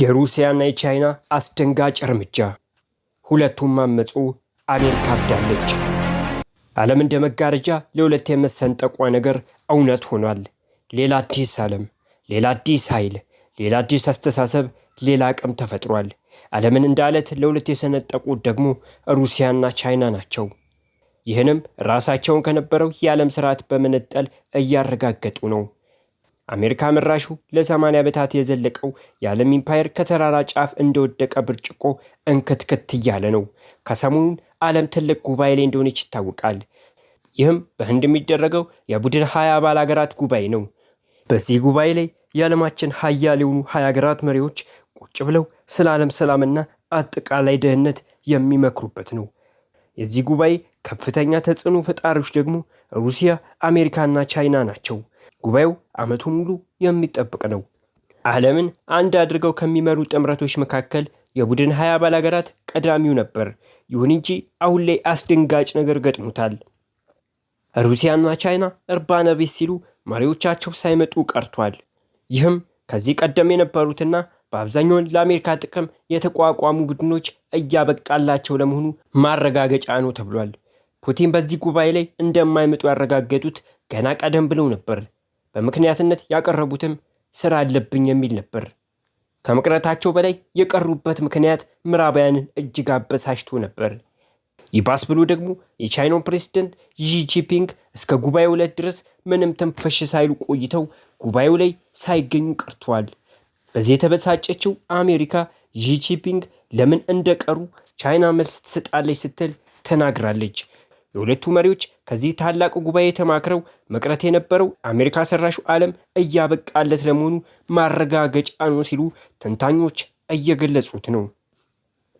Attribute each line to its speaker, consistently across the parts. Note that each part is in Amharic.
Speaker 1: የሩሲያና የቻይና አስደንጋጭ እርምጃ። ሁለቱም አመጹ፣ አሜሪካ አብዳለች። ዓለም እንደ መጋረጃ ለሁለት የመሰንጠቋ ነገር እውነት ሆኗል። ሌላ አዲስ ዓለም፣ ሌላ አዲስ ኃይል፣ ሌላ አዲስ አስተሳሰብ፣ ሌላ አቅም ተፈጥሯል። ዓለምን እንደ አለት ለሁለት የሰነጠቁት ደግሞ ሩሲያና ቻይና ናቸው። ይህንም ራሳቸውን ከነበረው የዓለም ስርዓት በመነጠል እያረጋገጡ ነው። አሜሪካ መራሹ ለ80 ዓመታት የዘለቀው የዓለም ኢምፓየር ከተራራ ጫፍ እንደወደቀ ብርጭቆ እንክትክት እያለ ነው። ከሰሞኑን ዓለም ትልቅ ጉባኤ ላይ እንደሆነች ይታወቃል። ይህም በህንድ የሚደረገው የቡድን 20 አባል ሀገራት ጉባኤ ነው። በዚህ ጉባኤ ላይ የዓለማችን ሀያል የሆኑ 20 ሀገራት መሪዎች ቁጭ ብለው ስለ ዓለም ሰላምና አጠቃላይ ደህንነት የሚመክሩበት ነው። የዚህ ጉባኤ ከፍተኛ ተጽዕኖ ፈጣሪዎች ደግሞ ሩሲያ፣ አሜሪካና ቻይና ናቸው። ጉባኤው ዓመቱን ሙሉ የሚጠበቅ ነው። ዓለምን አንድ አድርገው ከሚመሩ ጥምረቶች መካከል የቡድን 20 አባል ሀገራት ቀዳሚው ነበር። ይሁን እንጂ አሁን ላይ አስደንጋጭ ነገር ገጥሞታል። ሩሲያና ቻይና እርባና ቢስ ሲሉ መሪዎቻቸው ሳይመጡ ቀርቷል። ይህም ከዚህ ቀደም የነበሩትና በአብዛኛውን ለአሜሪካ ጥቅም የተቋቋሙ ቡድኖች እያበቃላቸው ለመሆኑ ማረጋገጫ ነው ተብሏል። ፑቲን በዚህ ጉባኤ ላይ እንደማይመጡ ያረጋገጡት ገና ቀደም ብለው ነበር። በምክንያትነት ያቀረቡትም ስራ አለብኝ የሚል ነበር። ከመቅረታቸው በላይ የቀሩበት ምክንያት ምዕራባውያንን እጅግ አበሳጭቶ ነበር። ይባስ ብሎ ደግሞ የቻይናው ፕሬዝዳንት ዢ ጂንፒንግ እስከ ጉባኤው ዕለት ድረስ ምንም ትንፍሽ ሳይሉ ቆይተው ጉባኤው ላይ ሳይገኙ ቀርተዋል። በዚህ የተበሳጨችው አሜሪካ ዢ ጂንፒንግ ለምን እንደቀሩ ቻይና መልስ ትሰጣለች ስትል ተናግራለች። የሁለቱ መሪዎች ከዚህ ታላቅ ጉባኤ ተማክረው መቅረት የነበረው አሜሪካ ሰራሹ ዓለም እያበቃለት ለመሆኑ ማረጋገጫ ነው ሲሉ ተንታኞች እየገለጹት ነው።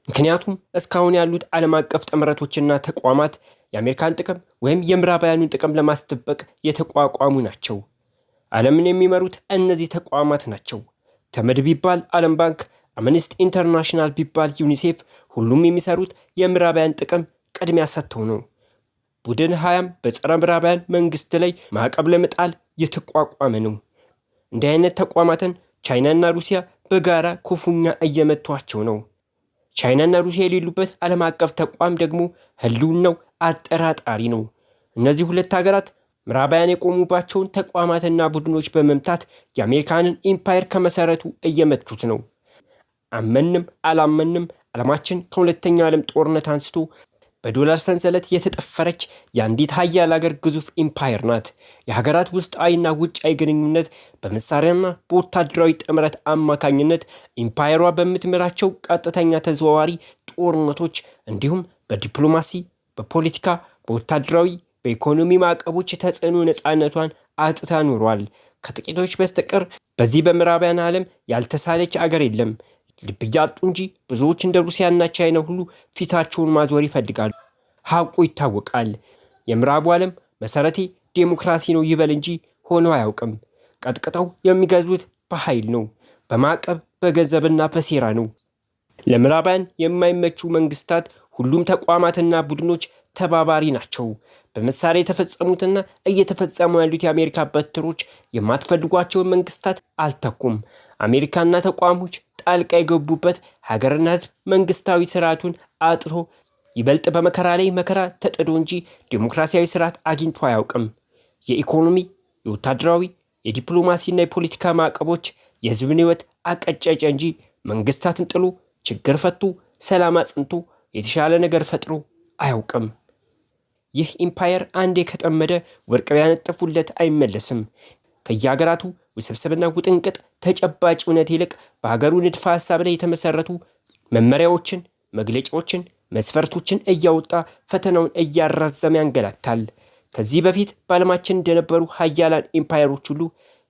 Speaker 1: ምክንያቱም እስካሁን ያሉት ዓለም አቀፍ ጥምረቶችና ተቋማት የአሜሪካን ጥቅም ወይም የምዕራባውያኑን ጥቅም ለማስጠበቅ የተቋቋሙ ናቸው። ዓለምን የሚመሩት እነዚህ ተቋማት ናቸው። ተመድ ቢባል ዓለም ባንክ፣ አምነስቲ ኢንተርናሽናል ቢባል ዩኒሴፍ፣ ሁሉም የሚሰሩት የምዕራባውያን ጥቅም ቅድሚያ ሰጥተው ነው። ቡድን 20 በጸረ ምዕራባውያን መንግስት ላይ ማዕቀብ ለመጣል የተቋቋመ ነው። እንዲህ አይነት ተቋማትን ቻይናና ሩሲያ በጋራ ክፉኛ እየመቷቸው ነው። ቻይናና ሩሲያ የሌሉበት ዓለም አቀፍ ተቋም ደግሞ ህልውናው አጠራጣሪ ነው። እነዚህ ሁለት ሀገራት ምዕራባውያን የቆሙባቸውን ተቋማትና ቡድኖች በመምታት የአሜሪካንን ኢምፓየር ከመሰረቱ እየመቱት ነው። አመንም አላመንም ዓለማችን ከሁለተኛው ዓለም ጦርነት አንስቶ በዶላር ሰንሰለት የተጠፈረች የአንዲት ሀያል ሀገር ግዙፍ ኢምፓየር ናት። የሀገራት ውስጣዊና ውጫዊ ግንኙነት በመሳሪያና በወታደራዊ ጥምረት አማካኝነት ኢምፓየሯ በምትመራቸው ቀጥተኛ ተዘዋዋሪ ጦርነቶች እንዲሁም በዲፕሎማሲ፣ በፖለቲካ፣ በወታደራዊ፣ በኢኮኖሚ ማዕቀቦች ተጽዕኖ ነፃነቷን አጥታ ኑሯል። ከጥቂቶች በስተቀር በዚህ በምዕራባውያን ዓለም ያልተሳለች አገር የለም። ልብ እያጡ እንጂ ብዙዎች እንደ ሩሲያና ቻይና ሁሉ ፊታቸውን ማዞር ይፈልጋሉ። ሀቁ ይታወቃል። የምዕራቡ ዓለም መሰረቴ ዴሞክራሲ ነው ይበል እንጂ ሆኖ አያውቅም። ቀጥቅጠው የሚገዙት በኃይል ነው፣ በማዕቀብ በገንዘብና በሴራ ነው። ለምዕራባውያን የማይመቹ መንግስታት ሁሉም ተቋማትና ቡድኖች ተባባሪ ናቸው። በመሳሪያ የተፈጸሙትና እየተፈጸሙ ያሉት የአሜሪካ በትሮች የማትፈልጓቸውን መንግስታት አልተኩም። አሜሪካና ተቋሞች ጣልቃ የገቡበት ሀገርና ህዝብ መንግስታዊ ስርዓቱን አጥቶ ይበልጥ በመከራ ላይ መከራ ተጥዶ እንጂ ዲሞክራሲያዊ ስርዓት አግኝቶ አያውቅም። የኢኮኖሚ፣ የወታደራዊ፣ የዲፕሎማሲና የፖለቲካ ማዕቀቦች የህዝብን ህይወት አቀጨጨ እንጂ መንግስታትን ጥሎ ችግር ፈቱ፣ ሰላም አጽንቶ የተሻለ ነገር ፈጥሮ አያውቅም። ይህ ኢምፓየር አንዴ ከጠመደ ወርቅ ቢያነጥፉለት አይመለስም። ከየሀገራቱ ውስብስብና ውጥንቅጥ ተጨባጭ እውነት ይልቅ በሀገሩ ንድፈ ሐሳብ ላይ የተመሰረቱ መመሪያዎችን፣ መግለጫዎችን፣ መስፈርቶችን እያወጣ ፈተናውን እያራዘመ ያንገላታል። ከዚህ በፊት በዓለማችን እንደነበሩ ሀያላን ኢምፓየሮች ሁሉ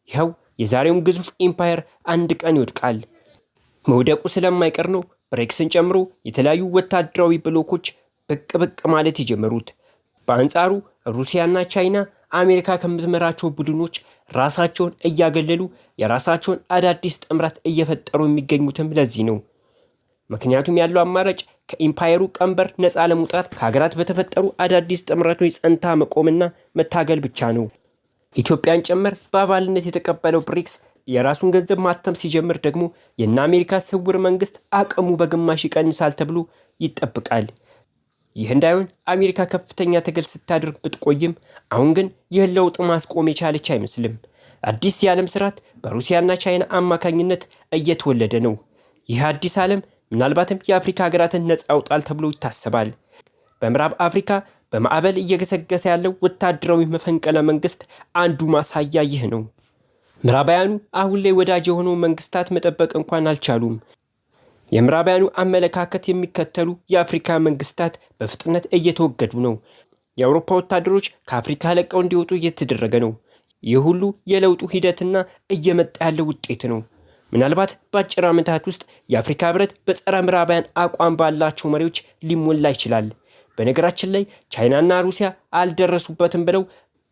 Speaker 1: ይኸው የዛሬውን ግዙፍ ኢምፓየር አንድ ቀን ይወድቃል። መውደቁ ስለማይቀር ነው ብሬክስን ጨምሮ የተለያዩ ወታደራዊ ብሎኮች ብቅ ማለት የጀመሩት። በአንጻሩ ሩሲያና ቻይና አሜሪካ ከምትመራቸው ቡድኖች ራሳቸውን እያገለሉ የራሳቸውን አዳዲስ ጥምረት እየፈጠሩ የሚገኙትም ለዚህ ነው። ምክንያቱም ያለው አማራጭ ከኢምፓየሩ ቀንበር ነፃ ለመውጣት ከሀገራት በተፈጠሩ አዳዲስ ጥምረቶች ጸንታ መቆምና መታገል ብቻ ነው። ኢትዮጵያን ጭምር በአባልነት የተቀበለው ብሪክስ የራሱን ገንዘብ ማተም ሲጀምር ደግሞ የእነ አሜሪካ ስውር መንግስት አቅሙ በግማሽ ይቀንሳል ተብሎ ይጠብቃል። ይህ እንዳይሆን አሜሪካ ከፍተኛ ትግል ስታደርግ ብትቆይም አሁን ግን ይህን ለውጥ ማስቆም የቻለች አይመስልም። አዲስ የዓለም ስርዓት በሩሲያና ቻይና አማካኝነት እየተወለደ ነው። ይህ አዲስ ዓለም ምናልባትም የአፍሪካ ሀገራትን ነፃ ያውጣል ተብሎ ይታሰባል። በምዕራብ አፍሪካ በማዕበል እየገሰገሰ ያለው ወታደራዊ መፈንቅለ መንግስት አንዱ ማሳያ ይህ ነው። ምዕራባውያኑ አሁን ላይ ወዳጅ የሆነው መንግስታት መጠበቅ እንኳን አልቻሉም። የምዕራባውያኑ አመለካከት የሚከተሉ የአፍሪካ መንግስታት በፍጥነት እየተወገዱ ነው። የአውሮፓ ወታደሮች ከአፍሪካ ለቀው እንዲወጡ እየተደረገ ነው። ይህ ሁሉ የለውጡ ሂደትና እየመጣ ያለው ውጤት ነው። ምናልባት በአጭር ዓመታት ውስጥ የአፍሪካ ህብረት በጸረ ምዕራባውያን አቋም ባላቸው መሪዎች ሊሞላ ይችላል። በነገራችን ላይ ቻይናና ሩሲያ አልደረሱበትም ብለው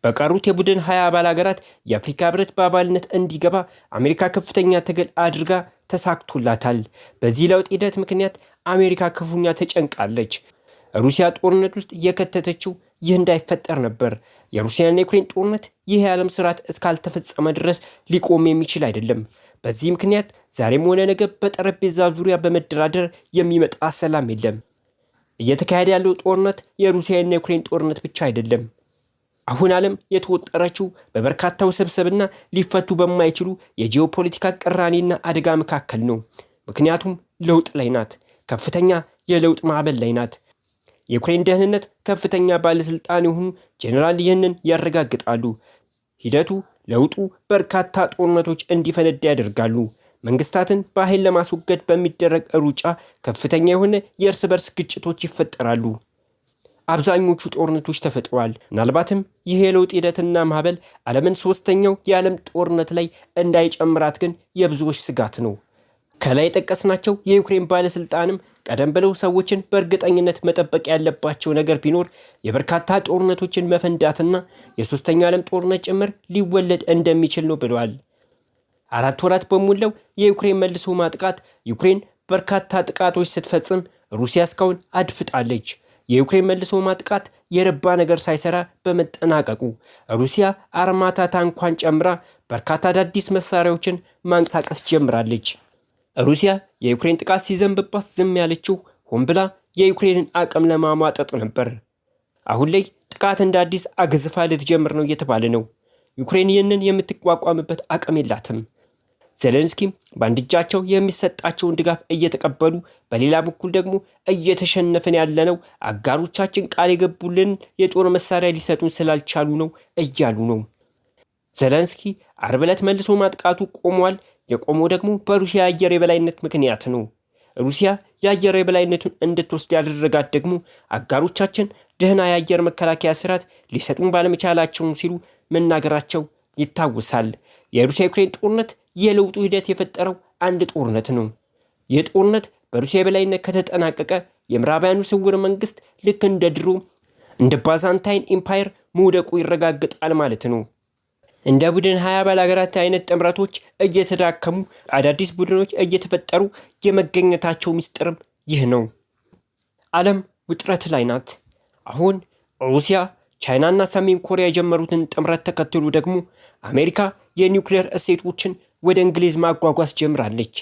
Speaker 1: በቀሩት የቡድን 20 አባል ሀገራት የአፍሪካ ህብረት በአባልነት እንዲገባ አሜሪካ ከፍተኛ ትግል አድርጋ ተሳክቶላታል። በዚህ ለውጥ ሂደት ምክንያት አሜሪካ ክፉኛ ተጨንቃለች። ሩሲያ ጦርነት ውስጥ የከተተችው ይህ እንዳይፈጠር ነበር። የሩሲያና የዩክሬን ጦርነት ይህ የዓለም ስርዓት እስካልተፈጸመ ድረስ ሊቆም የሚችል አይደለም። በዚህ ምክንያት ዛሬም ሆነ ነገ በጠረጴዛ ዙሪያ በመደራደር የሚመጣ ሰላም የለም። እየተካሄደ ያለው ጦርነት የሩሲያና የዩክሬን ጦርነት ብቻ አይደለም። አሁን ዓለም የተወጠረችው በበርካታ ውስብስብና ሊፈቱ በማይችሉ የጂኦፖለቲካ ቅራኔና አደጋ መካከል ነው። ምክንያቱም ለውጥ ላይ ናት። ከፍተኛ የለውጥ ማዕበል ላይ ናት። የዩክሬን ደህንነት ከፍተኛ ባለስልጣን የሆኑ ጄኔራል ይህንን ያረጋግጣሉ። ሂደቱ ለውጡ በርካታ ጦርነቶች እንዲፈነዳ ያደርጋሉ። መንግስታትን በኃይል ለማስወገድ በሚደረግ ሩጫ ከፍተኛ የሆነ የእርስ በርስ ግጭቶች ይፈጠራሉ። አብዛኞቹ ጦርነቶች ተፈጥረዋል። ምናልባትም ይህ የለውጥ ሂደትና ማዕበል ዓለምን ሶስተኛው የዓለም ጦርነት ላይ እንዳይጨምራት ግን የብዙዎች ስጋት ነው። ከላይ የጠቀስናቸው የዩክሬን ባለስልጣንም ቀደም ብለው ሰዎችን በእርግጠኝነት መጠበቅ ያለባቸው ነገር ቢኖር የበርካታ ጦርነቶችን መፈንዳትና የሶስተኛ ዓለም ጦርነት ጭምር ሊወለድ እንደሚችል ነው ብለዋል። 4 ወራት በሞላው የዩክሬን መልሶ ማጥቃት ዩክሬን በርካታ ጥቃቶች ስትፈጽም ሩሲያ እስካሁን አድፍጣለች። የዩክሬን መልሶ ማጥቃት የረባ ነገር ሳይሰራ በመጠናቀቁ ሩሲያ አርማታ ታንኳን ጨምራ በርካታ አዳዲስ መሳሪያዎችን ማንቀሳቀስ ጀምራለች። ሩሲያ የዩክሬን ጥቃት ሲዘንብባት ዝም ያለችው ሆን ብላ የዩክሬንን አቅም ለማሟጠጥ ነበር። አሁን ላይ ጥቃት እንደ አዲስ አግዝፋ ልትጀምር ነው እየተባለ ነው። ዩክሬን ይህንን የምትቋቋምበት አቅም የላትም። ዜሌንስኪም በአንድ እጃቸው የሚሰጣቸውን ድጋፍ እየተቀበሉ በሌላ በኩል ደግሞ እየተሸነፍን ያለነው አጋሮቻችን ቃል የገቡልን የጦር መሳሪያ ሊሰጡን ስላልቻሉ ነው እያሉ ነው። ዜሌንስኪ ዓርብ ዕለት መልሶ ማጥቃቱ ቆሟል። የቆመው ደግሞ በሩሲያ የአየር የበላይነት ምክንያት ነው። ሩሲያ የአየር የበላይነቱን እንድትወስድ ያደረጋት ደግሞ አጋሮቻችን ደህና የአየር መከላከያ ስርዓት ሊሰጡን ባለመቻላቸው ሲሉ መናገራቸው ይታወሳል። የሩሲያ ዩክሬን ጦርነት የለውጡ ሂደት የፈጠረው አንድ ጦርነት ነው። ይህ ጦርነት በሩሲያ የበላይነት ከተጠናቀቀ የምዕራባውያኑ ስውር መንግስት ልክ እንደ ድሮ እንደ ባዛንታይን ኢምፓየር መውደቁ ይረጋግጣል ማለት ነው። እንደ ቡድን 20 አባል ሀገራት አይነት ጥምረቶች እየተዳከሙ አዳዲስ ቡድኖች እየተፈጠሩ የመገኘታቸው ሚስጥርም ይህ ነው። ዓለም ውጥረት ላይ ናት። አሁን ሩሲያ፣ ቻይናና ሰሜን ኮሪያ የጀመሩትን ጥምረት ተከትሎ ደግሞ አሜሪካ የኒውክሌር እሴቶችን ወደ እንግሊዝ ማጓጓዝ ጀምራለች።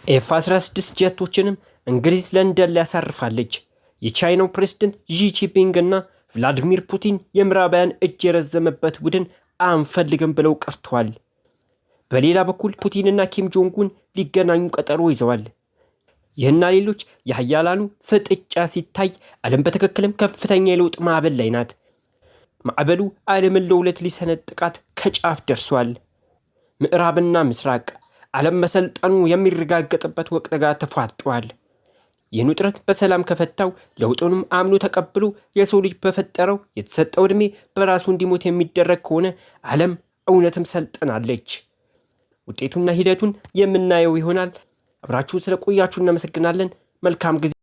Speaker 1: ኤፍ-16 ጀቶችንም እንግሊዝ ለንደን ላይ ያሳርፋለች። የቻይናው ፕሬዝዳንት ዢ ጂንፒንግ እና ቭላዲሚር ፑቲን የምዕራባውያን እጅ የረዘመበት ቡድን አንፈልግም ብለው ቀርተዋል። በሌላ በኩል ፑቲንና ኪም ጆንጉን ሊገናኙ ቀጠሮ ይዘዋል። ይህና ሌሎች የሀያላኑ ፍጥጫ ሲታይ ዓለም በትክክልም ከፍተኛ የለውጥ ማዕበል ላይ ናት። ማዕበሉ ዓለምን ለሁለት ሊሰነጥቃት ከጫፍ ደርሷል። ምዕራብና ምስራቅ ዓለም መሰልጠኑ የሚረጋገጥበት ወቅት ጋር ተፋጠዋል። ይህን ውጥረት በሰላም ከፈታው ለውጡንም አምኖ ተቀብሎ የሰው ልጅ በፈጠረው የተሰጠው ዕድሜ በራሱ እንዲሞት የሚደረግ ከሆነ ዓለም እውነትም ሰልጥናለች። ውጤቱና ሂደቱን የምናየው ይሆናል። አብራችሁ ስለቆያችሁ እናመሰግናለን። መልካም ጊዜ